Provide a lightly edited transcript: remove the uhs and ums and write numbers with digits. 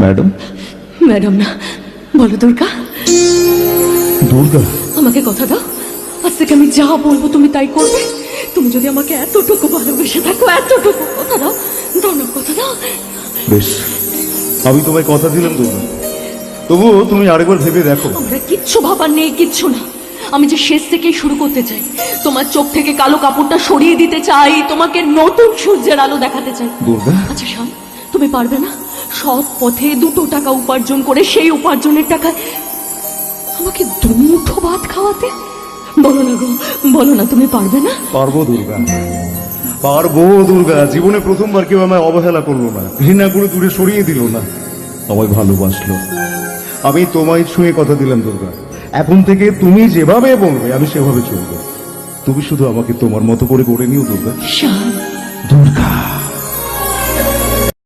Madam. Madam না, বলো দুর্গা। দুর্গা, আমাকে কথা দাও, আজ থেকে আমি যা বলবো তুমি তাই করবে। তুমি যদি আমাকে এতটুকু ভালোবেসে থাকো, এতটুকু কথা দাও, দাও না, কথা দাও। বেশ, আমি তোমায় কথা দিলাম দুর্গা, তবুও তুমি আরেকবার ভেবে দেখো। আমরা কিচ্ছু ভাবার নেই, কিচ্ছু না। আমি যে শেষ থেকেই শুরু করতে চাই, তোমার চোখ থেকে কালো কাপড়টা সরিয়ে দিতে চাই, তোমাকে নতুন সূর্যের আলো দেখাতে চাই। দুর্গা, আচ্ছা শান, তুমি পারবে না সৎ পথে 2 টাকা উপার্জন করে সেই উপার্জনের টাকায় আমাকে 2 মুঠো ভাত খাওয়াতে? বলো না গো, বলো না, তুমি পারবে না? পারবো দুর্গা, পারবো দুর্গা। জীবনে প্রথমবার কেউ আমায় অবহেলা করলো না, ঘৃণা করে দূরে সরিয়ে দিল না, আমায় ভালোবাসলো। আমি তোমায় ছুঁয়ে কথা দিলাম দুর্গা, এখন থেকে তুমি যেভাবে বলবে আমি সেভাবে চলবো। তুমি শুধু আমাকে তোমার মতো করে গড়ে নিও দুর্গা। শান, দুর্গা।